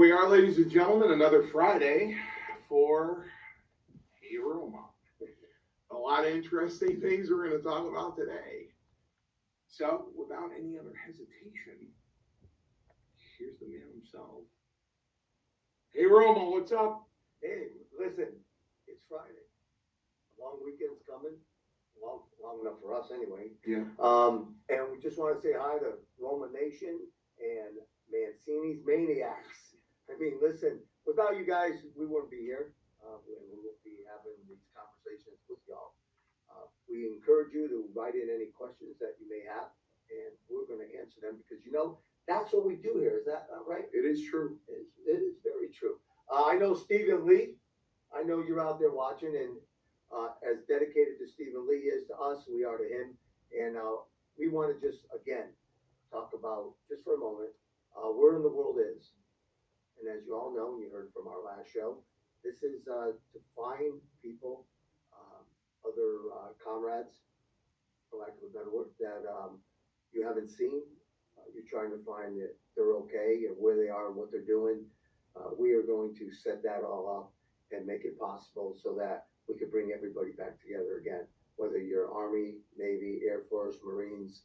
We are, ladies and gentlemen, another Friday for Hey Roma. A lot of interesting things we're going to talk about today. So, without any other hesitation, here's the man himself. Hey Roma, what's up? Hey, listen, it's Friday. A long weekend's coming. Long enough for us anyway. Yeah. And we just want to say hi to Roma Nation and Mancini's Maniacs. I mean, listen, without you guys, we wouldn't be here. We wouldn't be having these conversations with y'all. We encourage you to write in any questions that you may have, and we're going to answer them because that's what we do here. Is that not right? It is true. It is very true. I know Stephen Lee. I know you're out there watching, and as dedicated to Stephen Lee is to us, we are to him. And we want to just again talk about just for a moment where in the world is. And as you all know, and you heard from our last show, this is to find people, other comrades, for lack of a better word, that you haven't seen. You're trying to find that they're okay and where they are and what they're doing. We are going to set that all up and make it possible so that we could bring everybody back together again. Whether you're Army, Navy, Air Force, Marines,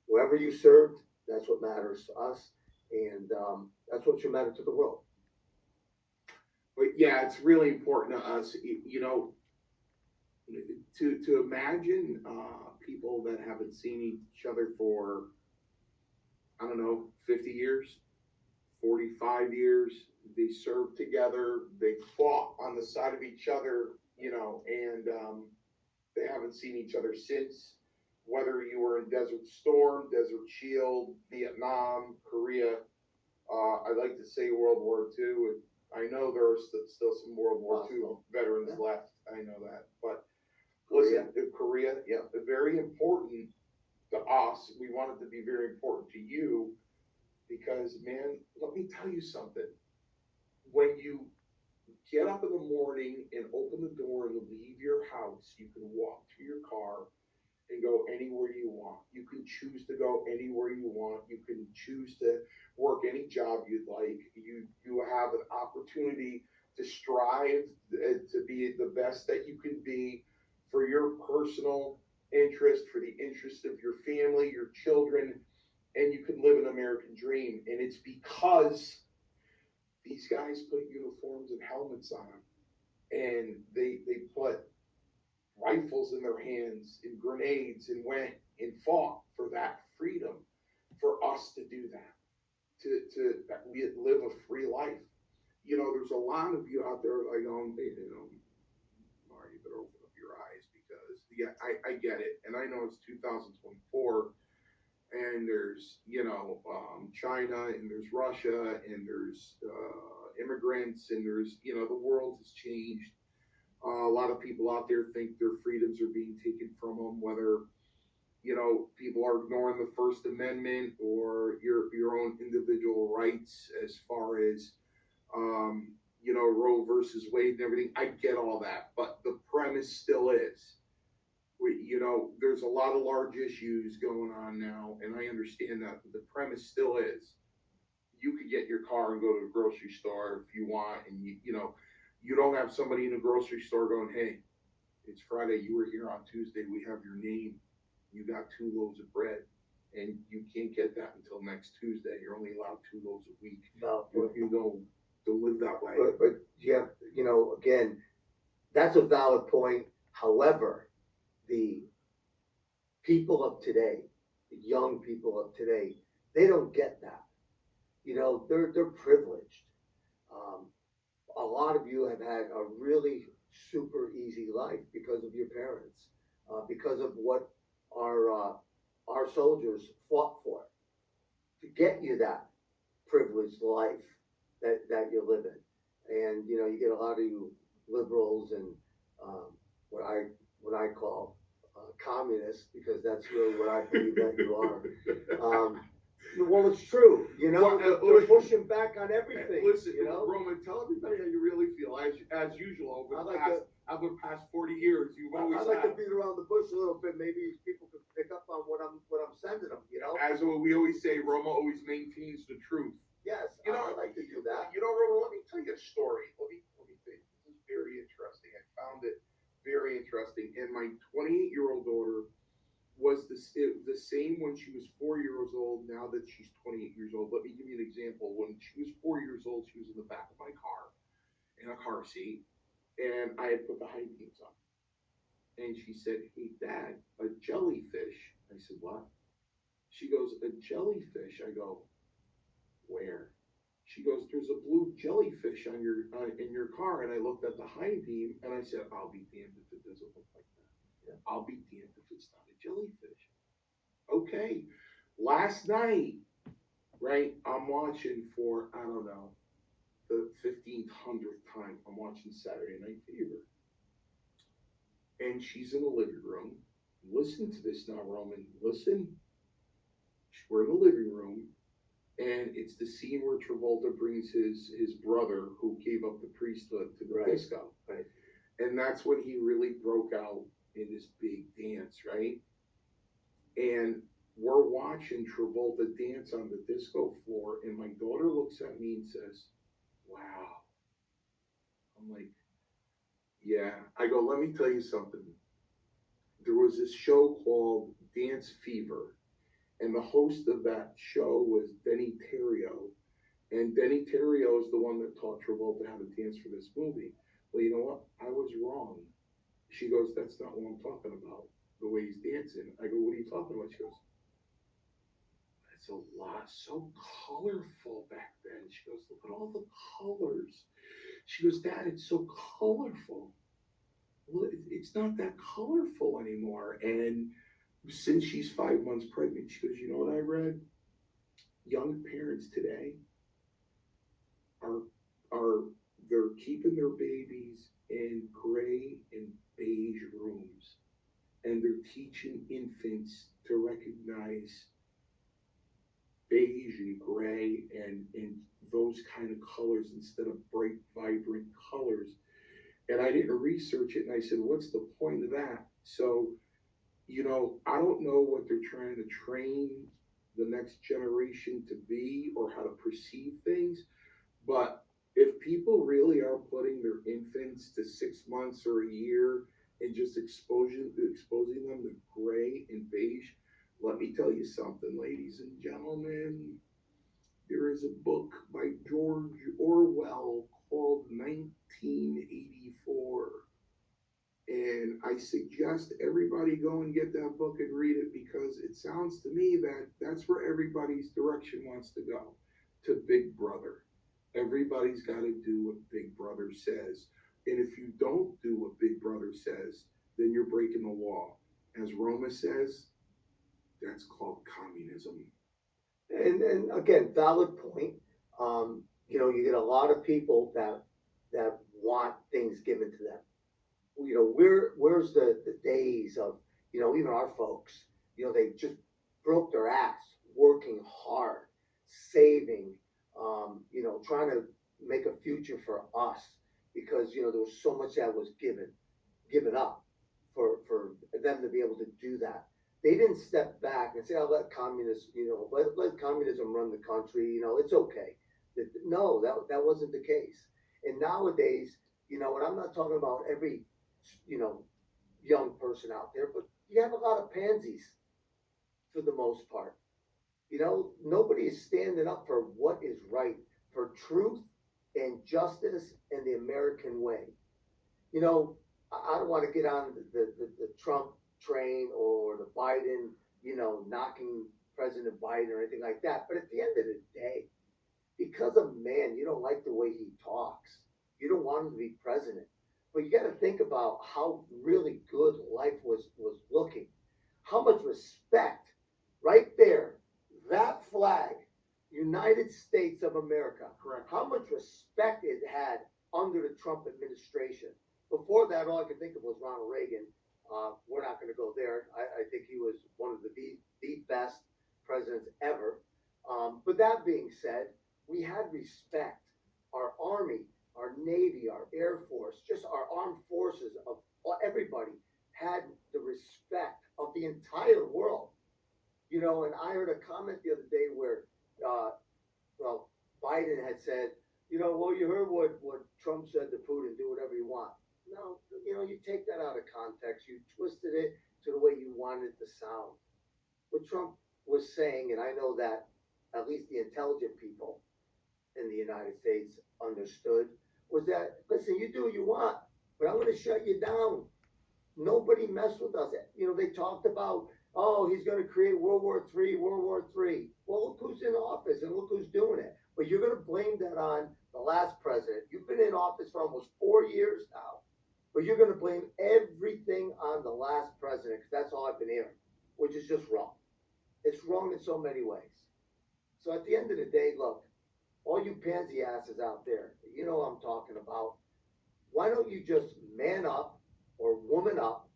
wherever you served, that's what matters to us, and that's what should matter to the world. But yeah, it's really important to us, to imagine people that haven't seen each other for, I don't know, 50 years, 45 years. They served together. They fought on the side of each other, and they haven't seen each other since. Whether you were in Desert Storm, Desert Shield, Vietnam, Korea, I'd like to say World War II. I know there are still some World War II veterans left. I know that. But listen, Korea, yeah, very important to us. We want it to be very important to you because, man, let me tell you something. When you get up in the morning and open the door and leave your house, you can walk to your car and go anywhere you want. You can choose to go anywhere you want. You can choose to work any job you'd like. You have an opportunity to strive to be the best that you can be for your personal interest, for the interest of your family, your children, and you can live an American dream. And it's because these guys put uniforms and helmets on, and they put rifles in their hands and grenades and went and fought for that freedom, for us to do that, to live a free life. There's a lot of you out there like, Mark, you better open up your eyes because, yeah, I get it. And I know it's 2024 and there's, China and there's Russia and there's immigrants and there's, the world has changed. A lot of people out there think their freedoms are being taken from them, whether people are ignoring the First Amendment or your own individual rights as far as Roe versus Wade and everything. I get all that, but the premise still is, there's a lot of large issues going on now, and I understand that. But the premise still is, you could get your car and go to the grocery store if you want, and you don't have somebody in the grocery store going, "Hey, it's Friday. You were here on Tuesday. We have your name. You got 2 loaves of bread, and you can't get that until next Tuesday. You're only allowed 2 loaves a week." No, You don't live that way. but yeah, again, that's a valid point. However, the people of today, the young people of today, they don't get that. They're privileged. Um, a lot of you have had a really super easy life because of your parents, because of what our soldiers fought for to get you that privileged life that you're living. And you get a lot of you liberals and um, what I call communists, because that's really what I believe that you are. Well, it's true. They're pushing back on everything. Listen, Roman, tell everybody how you really feel. As usual, over the past 40 years, you've always I'd like to beat around the bush a little bit. Maybe people could pick up on what I'm sending them. As we always say, Roma always maintains the truth. Yes, You know, I like to do that. Roman, let me tell you a story. Let me tell you. This is very interesting. I found it very interesting. And my 28-year-old daughter was the same when she was 4 years old. Now that she's 28 years old, let me give you an example. When she was 4 years old, she was in the back of my car in a car seat, and I had put the high beams on. And she said, "Hey, Dad, a jellyfish." I said, "What?" She goes, "A jellyfish." I go, "Where?" She goes, "There's a blue jellyfish on your in your car." And I looked at the high beam and I said, "I'll be damned if it doesn't look like that. Yeah. I'll be damned if it's not a jellyfish." Okay. Last night, right? I'm watching for I don't know the 1500th time. I'm watching Saturday Night Fever, and she's in the living room. Listen to this now, Roman. Listen. We're in the living room, and it's the scene where Travolta brings his brother who gave up the priesthood to the Right. disco, Right. and that's when he really broke out in this big dance, right? And we're watching Travolta dance on the disco floor, and my daughter looks at me and says, "Wow." I'm like, "Yeah." I go, "Let me tell you something. There was this show called Dance Fever, and the host of that show was Denny Terrio. And Denny Terrio is the one that taught Travolta how to dance for this movie." Well, you know what? I was wrong. She goes, "That's not what I'm talking about. The way he's dancing." I go, "What are you talking about?" She goes, "It's a lot, so colorful back then." She goes, "Look at all the colors." She goes, "Dad, it's so colorful." Well, it's not that colorful anymore. And since she's 5 months pregnant, she goes, "You know what I read? Young parents today are are they're keeping their babies in gray and beige rooms, and they're teaching infants to recognize beige and gray and those kind of colors instead of bright vibrant colors." And I didn't research it, and I said, "What's the point of that?" So, I don't know what they're trying to train the next generation to be or how to perceive things. But if people really are putting their infants to 6 months or a year and just exposing them to gray and beige, let me tell you something, ladies and gentlemen. There is a book by George Orwell called 1984. And I suggest everybody go and get that book and read it, because it sounds to me that that's where everybody's direction wants to go, to Big Brother. Everybody's got to do what Big Brother says. And if you don't do what Big Brother says, then you're breaking the law. As Roma says, that's called communism. And again, valid point. You get a lot of people that want things given to them. Where's the days of, even our folks, they just broke their ass working hard, saving, trying to make a future for us, because there was so much that was given up for them to be able to do that. They didn't step back and say, "I'll let communists, let communism run the country. It's okay." No, that wasn't the case. And nowadays, and I'm not talking about every, you know, young person out there, but you have a lot of pansies for the most part. Nobody is standing up for what is right, for truth and justice and the American way. you know, I don't want to get on the Trump train or the Biden, knocking President Biden or anything like that. But at the end of the day, because a man, you don't like the way he talks, you don't want him to be president. But you got to think about how really good life was looking, how much respect, right there, that flag, United States of America. Correct. How much respect it had under the Trump administration. Before that, all I could think of was Ronald Reagan. We're not going to go there. I think he was one of the best presidents ever. But that being said, we had respect. Our Army, our Navy, our Air Force, just our armed forces of everybody had the respect of the entire world. And I heard a comment the other day where, well, Biden had said, well, you heard what Trump said to Putin, do whatever you want. No, you take that out of context. You twisted it to the way you wanted it to sound. What Trump was saying, and I know that at least the intelligent people in the United States understood, was that, listen, you do what you want, but I'm going to shut you down. Nobody messed with us. They talked about, oh, he's going to create World War III, World War III. Well, look who's in office and look who's doing it. But you're going to blame that on the last president. You've been in office for almost 4 years now. But you're going to blame everything on the last president because that's all I've been hearing, which is just wrong. It's wrong in so many ways. So at the end of the day, look, all you pansy asses out there, you know what I'm talking about. Why don't you just man up or woman up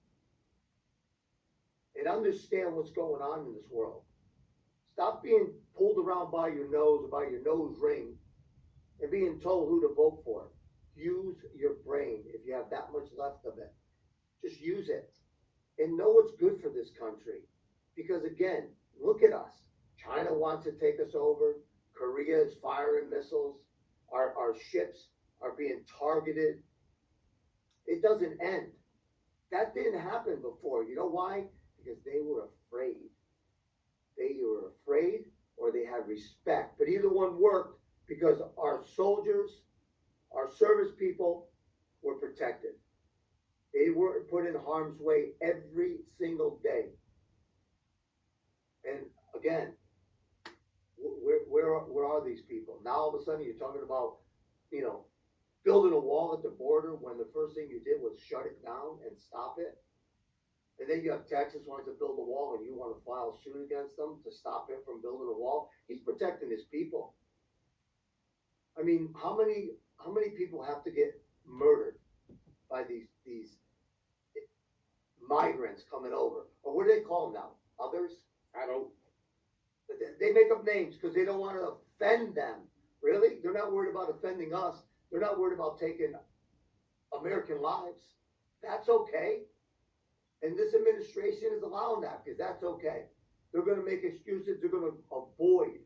and understand what's going on in this world? Stop being pulled around by your nose or by your nose ring and being told who to vote for. Use your brain if you have that much left of it. Just use it and know what's good for this country. Because again, look at us. China wants to take us over. Korea is firing missiles. Our ships are being targeted. It doesn't end. That didn't happen before. You know why? Because they were afraid. They were afraid or they had respect. But either one worked because our soldiers, our service people were protected. They weren't put in harm's way every single day. And again, where are these people? Now all of a sudden you're talking about, building a wall at the border when the first thing you did was shut it down and stop it. And then you have Texas wants to build a wall and you want to file suit against them to stop him from building a wall. He's protecting his people. I mean, how many people have to get murdered by these migrants coming over? Or what do they call them now? Others? I don't. They make up names because they don't want to offend them. Really? They're not worried about offending us. They're not worried about taking American lives. That's okay. And this administration is allowing that because that's okay. They're going to make excuses. They're going to avoid.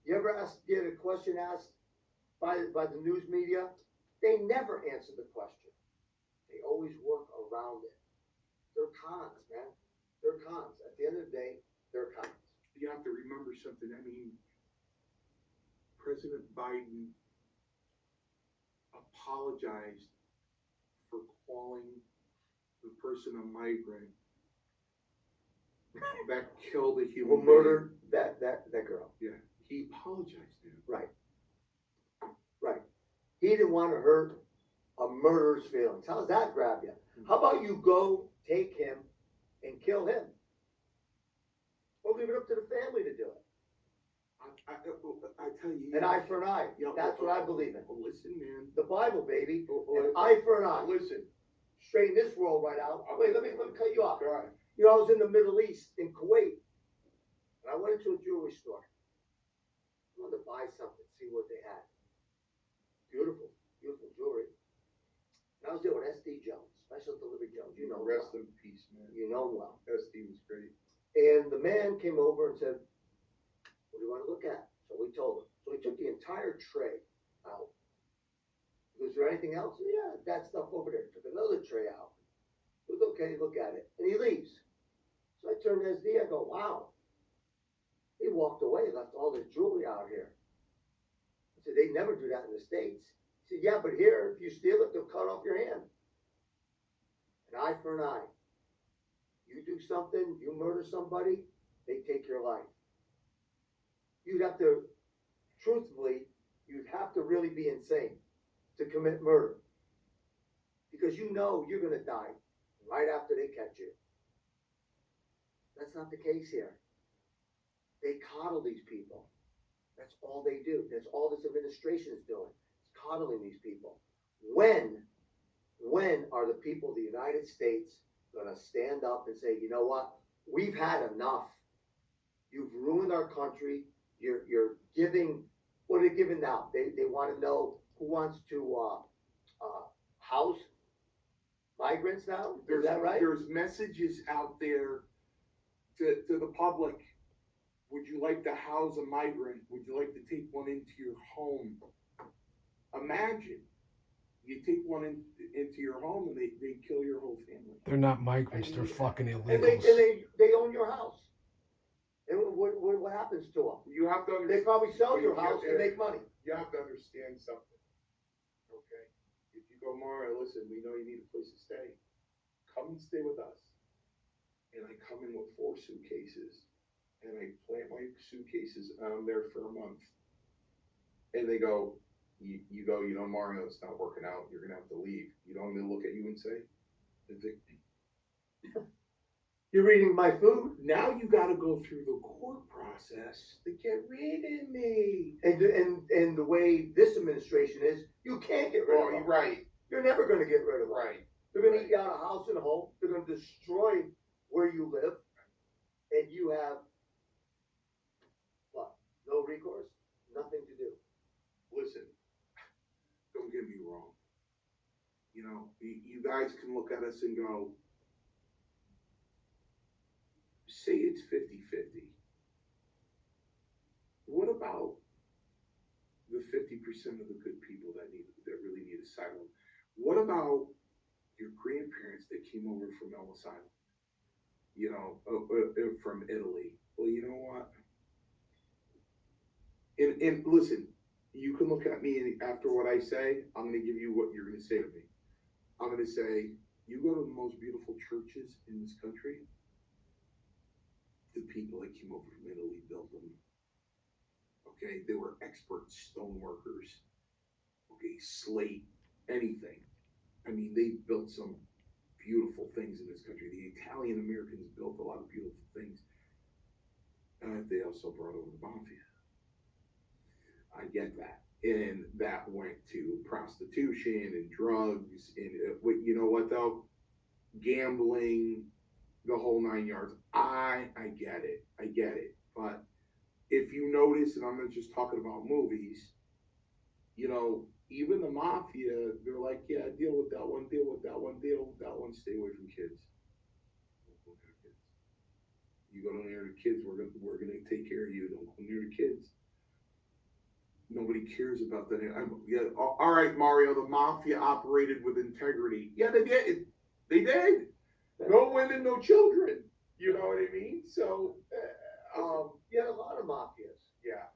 You ever get a question asked by the news media? They never answer the question. They always work around it. They're cons, man. They're cons. At the end of the day, they're cons. You have to remember something. I mean, President Biden apologized for calling the person a migrant that killed a human Who murdered that girl. Yeah, he apologized to him. Right. Right. He didn't want to hurt a murderer's feelings. How does that grab you? How about you go take him and kill him? Or leave it up to the family to do it. I tell you. An eye for an eye. That's what I believe in. Listen, man. The Bible, baby. An eye for an eye. Listen. Straighten this world right out. Wait, let me cut you off. All right. I was in the Middle East, in Kuwait, and I went into a jewelry store. I wanted to buy something, see what they had. Beautiful, beautiful jewelry. And I was there with SD Jones, Special Delivery Jones. You know him Rest well. in peace, man. You know him well. SD was great. And the man came over and said, what do you want to look at? So we told him. So he took the entire tray out. Was there anything else? Yeah, that stuff over there. Took another tray out. It was okay, look at it. And he leaves. So I turned to SD, I go, wow. He walked away, left all this jewelry out here. I said, they never do that in the States. He said, yeah, but here, if you steal it, they'll cut off your hand. An eye for an eye. You do something, you murder somebody, they take your life. You'd have to, truthfully, you'd have to really be insane to commit murder. Because you know you're going to die right after they catch you. That's not the case here. They coddle these people. That's all they do. That's all this administration is doing. It's coddling these people. When are the people of the United States going to stand up and say, you know what? We've had enough. You've ruined our country. You're giving, what are they giving now? They want to know who wants to house migrants now? Is that right? There's messages out there to the public Would you like to house a migrant? Would you like to take one into your home? Imagine you take one into your home and they kill your whole family. They're not migrants. They're fucking And illegals. they own your house. And what happens to them? You have to understand. They probably sell your house and make money. You have to understand something. Okay? If you go, Mario, listen, we know you need a place to stay. Come and stay with us. And I come in with 4 suitcases. And I plant my suitcases and I'm there for a month. And they go, you go, Mario, it's not working out. You're going to have to leave. You know what I'm going to look at you and say? Evict me. You're eating my food. Now you got to go through the court process to get rid of me. And the way this administration is, you can't get rid of them. Right. You're never going to get rid of them. Right. They're going to eat you out of house and home. They're going to destroy where you live. And you have, what? No recourse? Nothing to do. Listen, don't get me wrong. You guys can look at us and go, say it's 50-50. What about the 50% of the good people that really need asylum? What about your grandparents that came over from Ellis Island? From Italy. Well, you know what? And listen, you can look at me and after what I say, I'm going to give you what you're going to say to me. I'm going to say, you go to the most beautiful churches in this country, the people that came over from Italy built them. Okay, they were expert stone workers. Okay, slate, anything. I mean, they built some beautiful things in this country. The Italian Americans built a lot of beautiful things. They also brought over the mafia. I get that. And that went to prostitution and drugs and you know what though? Gambling, the whole 9 yards. I get it. But if you notice, and I'm not just talking about movies, even the mafia, they're like, yeah, deal with that one, stay away from kids. You go near the kids, we're gonna take care of you. Don't go near the kids. Nobody cares about that. All right, Mario. The mafia operated with integrity. Yeah, they did. No women, no children. You know what I mean? So, you had a lot of mafias. Yeah.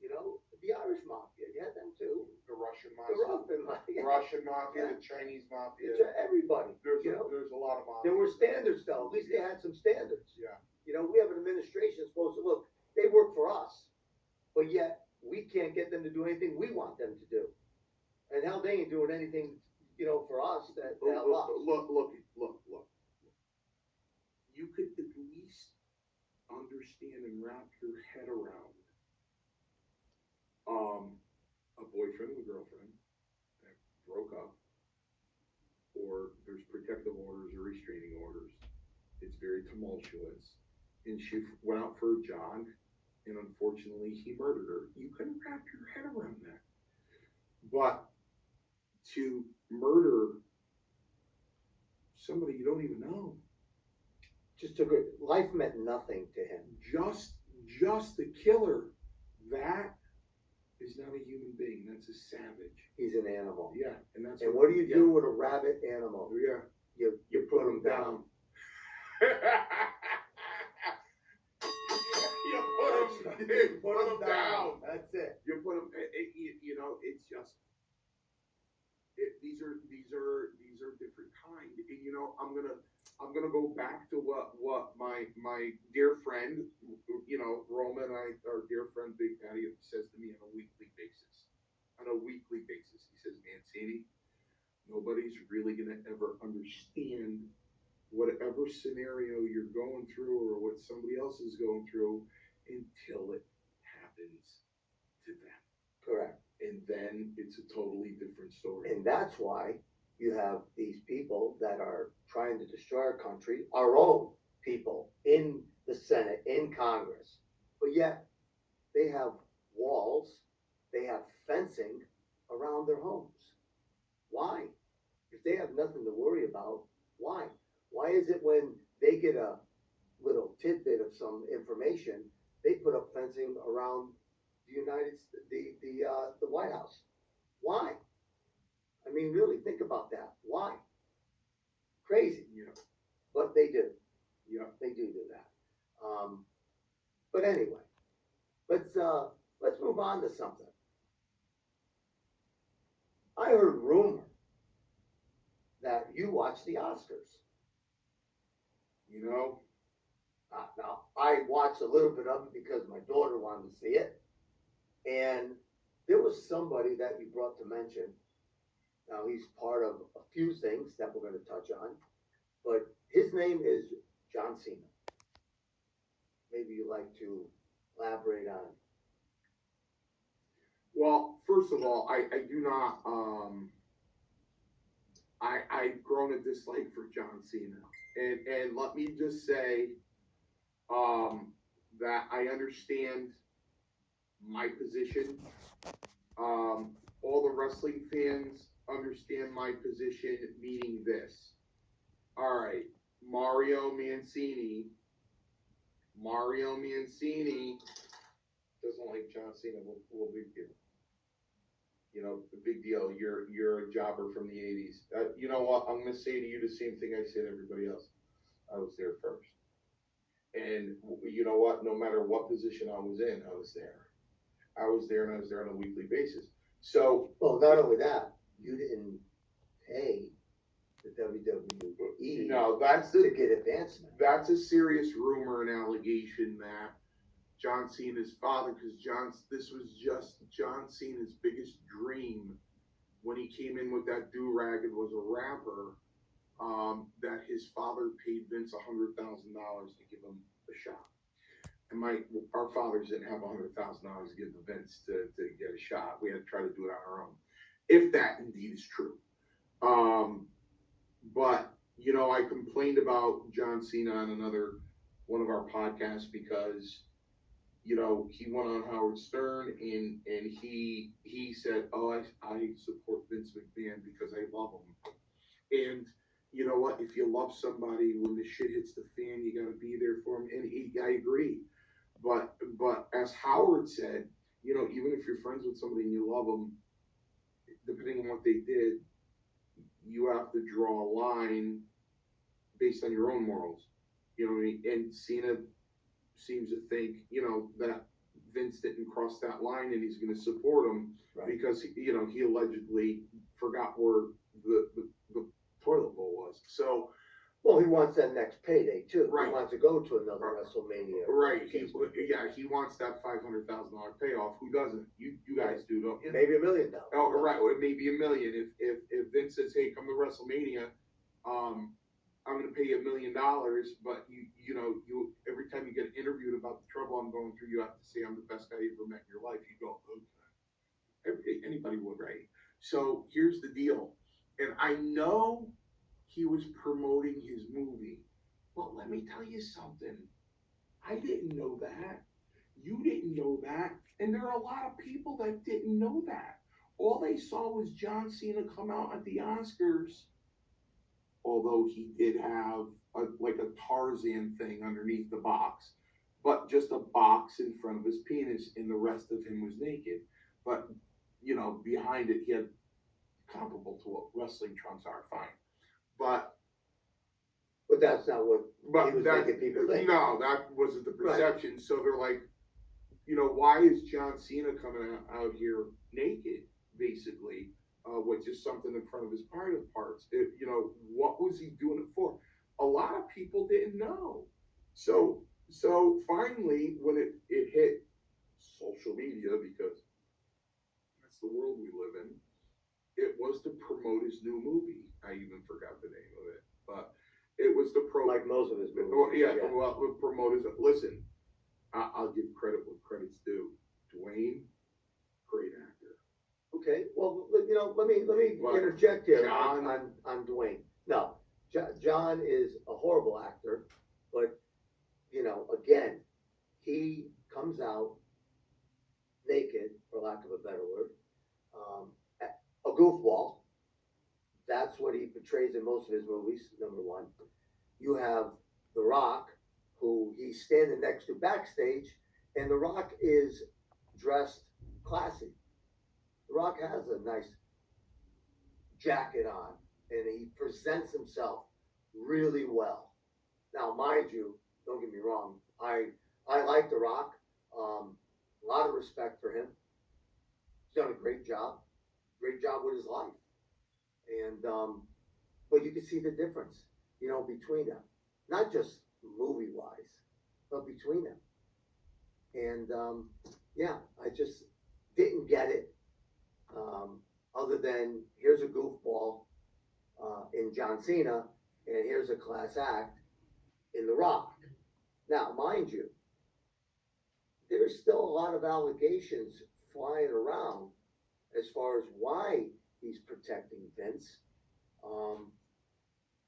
The Irish mafia, you had them too. The Russian The Russian mafia, the Chinese mafia. Everybody. There's a lot of mafia. There were standards though. At least they had some standards. Yeah. We have an administration supposed to look. They work for us, but yet we can't get them to do anything we want them to do. And hell, they ain't doing anything, for us that help us. Look. You could at least understand and wrap your head around a boyfriend and a girlfriend that broke up, or there's protective orders or restraining orders. It's very tumultuous, and she went out for a jog, and unfortunately he murdered her. You couldn't wrap your head around that. But to murder somebody you don't even know, just took it. Life meant nothing to him. Just the killer, that is not a human being. That's a savage. He's an animal. Yeah, and that's. And what do you do with a rabid animal? Yeah, you put him down. You put him down. That's it. You put him. It's just. These are different kind. And I'm gonna go back to what my dear friend, Roma and our dear friend Big Patty says to me on a weekly basis. He says, Mancini, nobody's really gonna ever understand whatever scenario you're going through or what somebody else is going through until it happens to them. Correct. And then it's a totally different story. And that's why you have these people that are trying to destroy our country, our own people in the Senate, in Congress. But yet they have walls, they have fencing around their homes. Why? If they have nothing to worry about, why? Why is it when they get a little tidbit of some information they put up fencing around the White House. Why? I mean, really think about that. Why? Crazy, Yeah, but they do. yeah. They do that. But anyway, let's move on to something. I heard rumor that you watch the Oscars. You know, Now, I watched a little bit of it because my daughter wanted to see it, and there was somebody that you brought to mention. Now, he's part of a few things that we're going to touch on, but his name is John Cena. Maybe you'd like to elaborate on. well, first of all, I do not, I've grown a dislike for John Cena. And let me just say, that I understand my position. All the wrestling fans understand my position, meaning this. All right, Mario Mancini. Mario Mancini doesn't like John Cena. Well, big deal. You know, the big deal. You're a jobber from the '80s. You know what? I'm gonna say to you the same thing I say to everybody else. I was there first, and you know what? No matter what position I was in, I was there. I was there, and I was there on a weekly basis. So, Well, not only that, you didn't pay the WWE no, that's to the get advancement. that's a serious rumor and allegation that John Cena's father, because this was just John Cena's biggest dream when he came in with that do rag and was a rapper. That his father paid Vince $100,000 to give him a shot, and our fathers didn't have $100,000 to give to Vince to get a shot. We had to try to do it on our own, if that indeed is true. Um, but you know, I complained about John Cena on another one of our podcasts because you know he went on Howard Stern and he said, "Oh, I support Vince McMahon because I love him." And you know what? If you love somebody, when the shit hits the fan, you got to be there for him. And I agree. But as Howard said, you know, even if you're friends with somebody and you love them, depending on what they did, you have to draw a line based on your own morals. You know what I mean? And Cena seems to think, you know, that Vince didn't cross that line and he's going to support him because, you know, he allegedly forgot where the toilet bowl was. So, well, he wants that next payday too. Right. He wants to go to another WrestleMania. Right. He wants that $500,000 payoff. Who doesn't? You guys do, don't you? Maybe $1 million. Oh, right. Or maybe $1 million. If Vince says, "Hey, come to WrestleMania, I'm going to pay you $1 million," but you know every time you get interviewed about the trouble I'm going through, you have to say I'm the best guy you ever met in your life. You go, okay. Anybody would, right? So here's the deal, and I know he was promoting his movie, but let me tell you something. I didn't know that. You didn't know that, and there are a lot of people that didn't know that. All they saw was John Cena come out at the Oscars, although he did have like a Tarzan thing underneath the box, but just a box in front of his penis, and the rest of him was naked. But you know, behind it, he had comparable to what wrestling trunks are, fine. But that's not what he was making people think. No, that wasn't the perception. Right. So they're like, you know, why is John Cena coming out here naked, basically? With just something in front of his private parts. You know, what was he doing it for? A lot of people didn't know. So finally, when it hit social media, because that's the world we live in, it was to promote his new movie. I even forgot the name of it, but it was to promote. Like most of his movies. Well, promote his. Listen, I'll give credit what credit's due. Dwayne, great actor. Okay, well, you know, let me interject here on Dwayne. No, John is a horrible actor, but you know, again, he comes out naked, for lack of a better word, a goofball. That's what he portrays in most of his movies. Number one, you have The Rock, who he's standing next to backstage, And The Rock is dressed classy. The Rock has a nice jacket on, and he presents himself really well. Now, mind you, don't get me wrong, I like The Rock. A lot of respect for him. He's done a great job with his life, and but you can see the difference, between them, not just movie wise, but between them. And yeah, I just didn't get it. Other than here's a goofball in John Cena, and here's a class act in The Rock. Now, mind you, there's still a lot of allegations flying around as far as why he's protecting Vince. Um,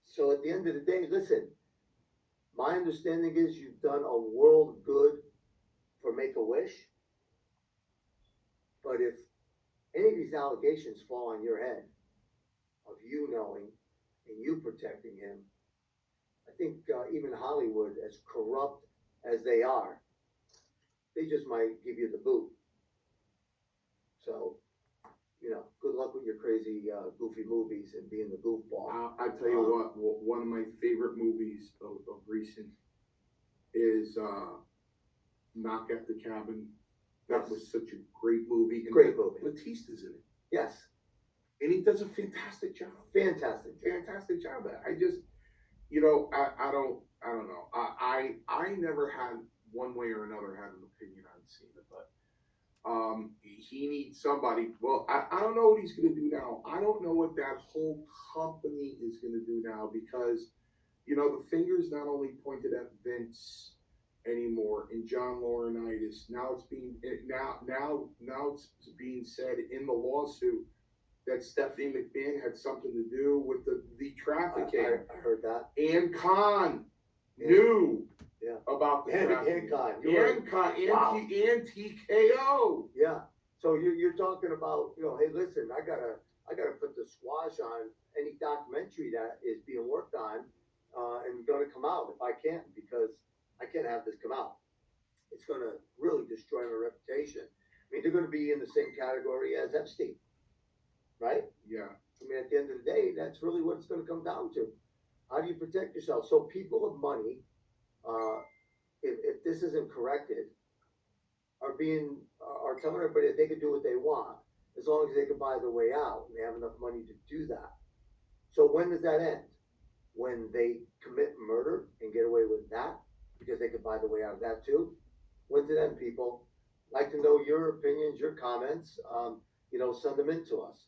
so at the end of the day, listen, my understanding is you've done a world of good for Make a Wish, but if any of these allegations fall on your head of you knowing and you protecting him, I think even Hollywood, as corrupt as they are, they just might give you the boot. So, good luck with your crazy, goofy movies and being the goofball. I tell you what, one of my favorite movies of recent is Knock at the Cabin. That was such a great movie. And Great movie. Batista's in it. Yes. And he does a fantastic job. Fantastic job. I just, I don't know. I never had one way or another had an opinion on Cena, but he needs somebody. Well, I don't know what he's going to do now. I don't know what that whole company is going to do now because, the finger's not only pointed at Vince anymore and John Laurinaitis. Now it's being said in the lawsuit that Stephanie McMahon had something to do with the trafficking. I heard that. And Khan knew about the trafficking. And Khan. And TKO. Yeah. So you're talking about, hey, listen, I gotta put the squash on any documentary that is being worked on and gonna come out if I can't, because I can't have this come out. It's gonna really destroy my reputation. I mean, they're gonna be in the same category as Epstein, right? Yeah. I mean, at the end of the day, that's really what it's gonna come down to. How do you protect yourself? So people of money, if this isn't corrected, are telling everybody that they can do what they want as long as they can buy their way out and they have enough money to do that. So when does that end? When they commit murder and get away with that because they could buy their way out of that too? When's it end, people? I'd like to know your opinions, your comments. Send them in to us.